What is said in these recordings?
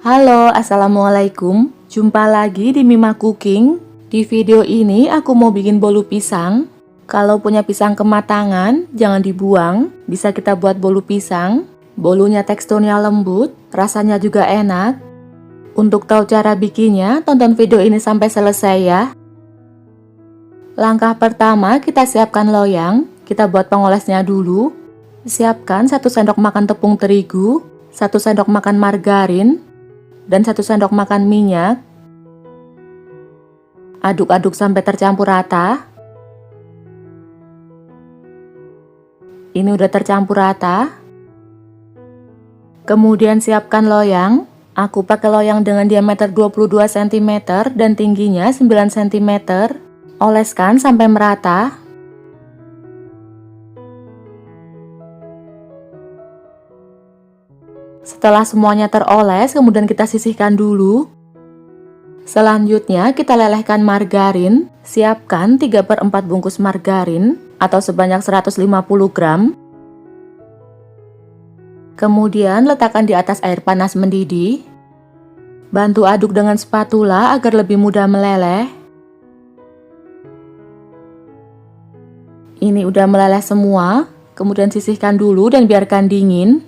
Halo, assalamualaikum. Jumpa lagi di Mima Cooking. Di video ini aku mau bikin bolu pisang. Kalau punya pisang kematangan, jangan dibuang. Bisa kita buat bolu pisang. Bolunya teksturnya lembut, rasanya juga enak. Untuk tahu cara bikinnya, tonton video ini sampai selesai ya. Langkah pertama, kita siapkan loyang. Kita buat pengolesnya dulu. Siapkan 1 sendok makan tepung terigu, 1 sendok makan margarin, dan 1 sendok makan minyak. Aduk-aduk sampai tercampur rata. Ini udah tercampur rata. Kemudian siapkan loyang. Aku pakai loyang dengan diameter 22 cm dan tingginya 9 cm. Oleskan sampai merata. Setelah semuanya teroles, kemudian kita sisihkan dulu. Selanjutnya kita lelehkan margarin. Siapkan 3/4 bungkus margarin atau sebanyak 150 gram. Kemudian letakkan di atas air panas mendidih. Bantu aduk dengan spatula agar lebih mudah meleleh. Ini udah meleleh semua. Kemudian sisihkan dulu dan biarkan dingin.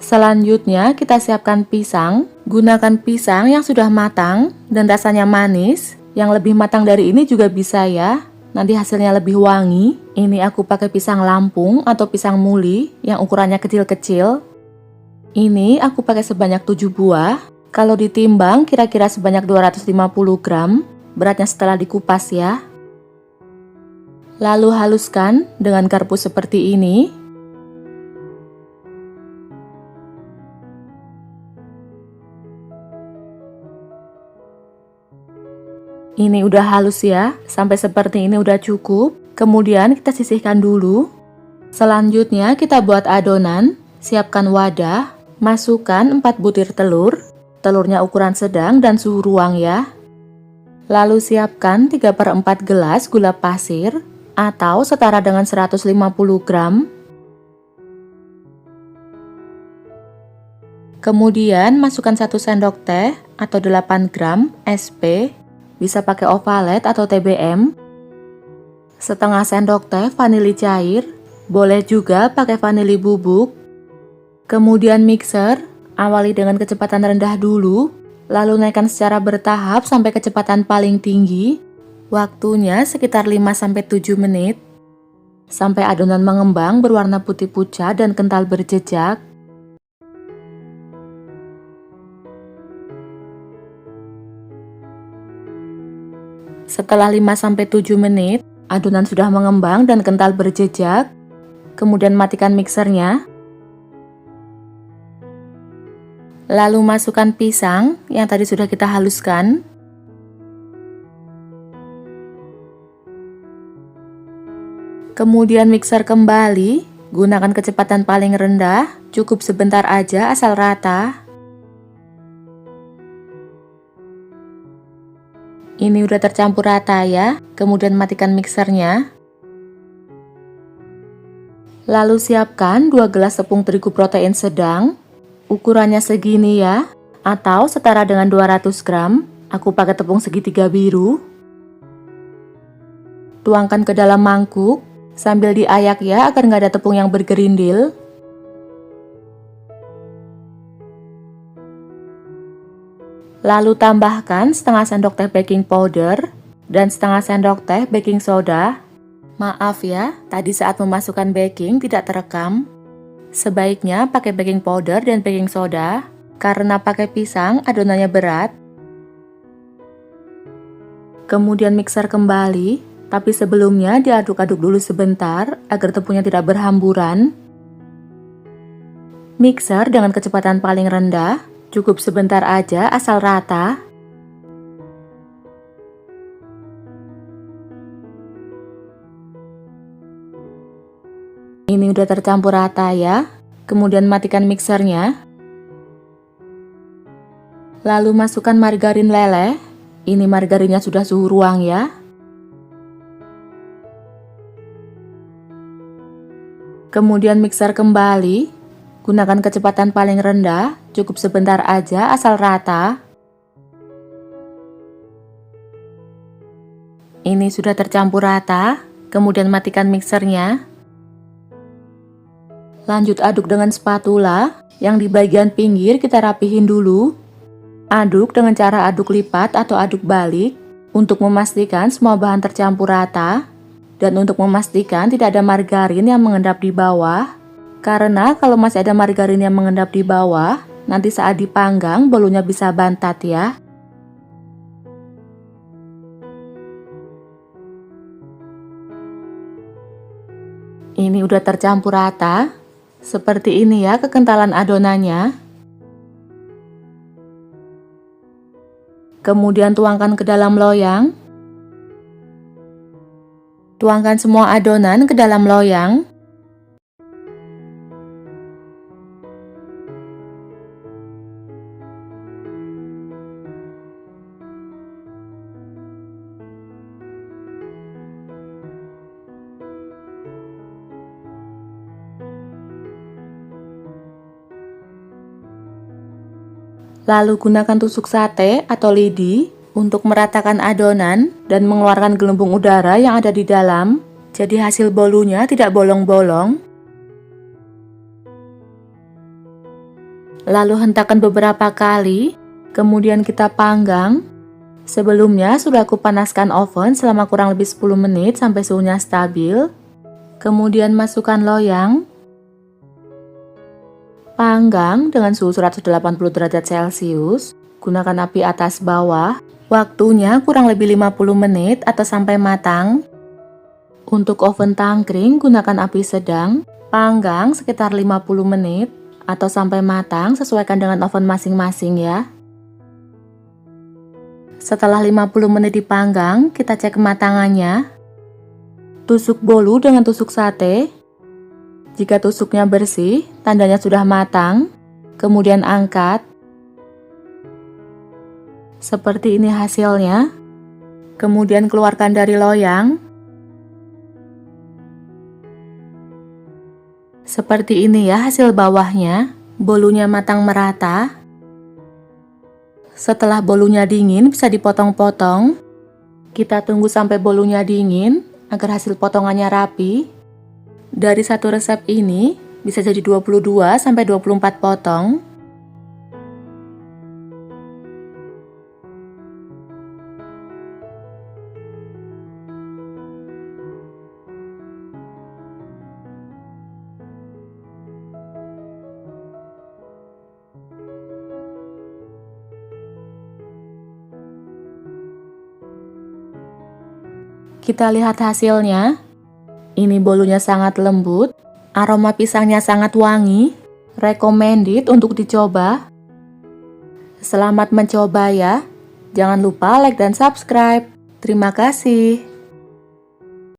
Selanjutnya kita siapkan pisang. Gunakan pisang yang sudah matang dan rasanya manis. Yang lebih matang dari ini juga bisa ya. Nanti hasilnya lebih wangi. Ini aku pakai pisang Lampung atau pisang muli yang ukurannya kecil-kecil. Ini aku pakai sebanyak 7 buah. Kalau ditimbang kira-kira sebanyak 250 gram. Beratnya setelah dikupas ya. Lalu haluskan dengan garpu seperti ini. Ini udah halus ya, sampai seperti ini udah cukup. Kemudian kita sisihkan dulu. Selanjutnya kita buat adonan. Siapkan wadah, masukkan 4 butir telur. Telurnya ukuran sedang dan suhu ruang ya. Lalu siapkan 3/4 gelas gula pasir atau setara dengan 150 gram. Kemudian masukkan 1 sendok teh atau 8 gram SP. Bisa pakai ovalet atau TBM. Setengah sendok teh vanili cair. Boleh juga pakai vanili bubuk. Kemudian mixer. Awali dengan kecepatan rendah dulu. Lalu naikkan secara bertahap sampai kecepatan paling tinggi. Waktunya sekitar 5-7 menit. Sampai adonan mengembang berwarna putih pucat dan kental berjejak. Setelah 5-7 menit, adonan sudah mengembang dan kental berjejak. Kemudian matikan mixernya. Lalu masukkan pisang yang tadi sudah kita haluskan. Kemudian mixer kembali. Gunakan kecepatan paling rendah. Cukup sebentar aja asal rata. Ini udah tercampur rata ya. Kemudian matikan mixernya. Lalu siapkan 2 gelas tepung terigu protein sedang. Ukurannya segini ya, atau setara dengan 200 gram. Aku pakai tepung segitiga biru. Tuangkan ke dalam mangkuk. Sambil diayak ya agar nggak ada tepung yang bergerindil. Lalu tambahkan setengah sendok teh baking powder dan setengah sendok teh baking soda. Maaf ya, tadi saat memasukkan baking tidak terekam. Sebaiknya pakai baking powder dan baking soda, karena pakai pisang adonannya berat. Kemudian mixer kembali, tapi sebelumnya diaduk-aduk dulu sebentar agar tepungnya tidak berhamburan. Mixer dengan kecepatan paling rendah. Cukup sebentar aja asal rata. Ini udah tercampur rata ya. Kemudian matikan mixernya. Lalu masukkan margarin leleh. Ini margarinnya sudah suhu ruang ya. Kemudian mixer kembali. Gunakan kecepatan paling rendah, cukup sebentar aja asal rata. Ini sudah tercampur rata, kemudian matikan mixernya. Lanjut aduk dengan spatula, yang di bagian pinggir kita rapihin dulu. Aduk dengan cara aduk lipat atau aduk balik, untuk memastikan semua bahan tercampur rata, dan untuk memastikan tidak ada margarin yang mengendap di bawah. Karena kalau masih ada margarin yang mengendap di bawah, nanti saat dipanggang bolunya bisa bantat ya. Ini udah tercampur rata. Seperti ini ya kekentalan adonannya. Kemudian tuangkan ke dalam loyang. Tuangkan semua adonan ke dalam loyang. Lalu gunakan tusuk sate atau lidi untuk meratakan adonan dan mengeluarkan gelembung udara yang ada di dalam. Jadi hasil bolunya tidak bolong-bolong. Lalu hentakan beberapa kali, kemudian kita panggang. Sebelumnya sudah aku panaskan oven selama kurang lebih 10 menit sampai suhunya stabil. Kemudian masukkan loyang. Panggang dengan suhu 180 derajat Celcius, gunakan api atas bawah, waktunya kurang lebih 50 menit atau sampai matang. Untuk oven tangkring, gunakan api sedang, panggang sekitar 50 menit atau sampai matang, sesuaikan dengan oven masing-masing ya. Setelah 50 menit dipanggang, kita cek kematangannya. Tusuk bolu dengan tusuk sate. Jika tusuknya bersih, tandanya sudah matang. Kemudian angkat. Seperti ini hasilnya. Kemudian keluarkan dari loyang. Seperti ini ya hasil bawahnya. Bolunya matang merata. Setelah bolunya dingin bisa dipotong-potong. Kita tunggu sampai bolunya dingin agar hasil potongannya rapi. Dari satu resep ini bisa jadi 22 sampai 24 potong. Kita lihat hasilnya. Ini bolunya sangat lembut, aroma pisangnya sangat wangi, recommended untuk dicoba. Selamat mencoba ya, jangan lupa like dan subscribe. Terima kasih.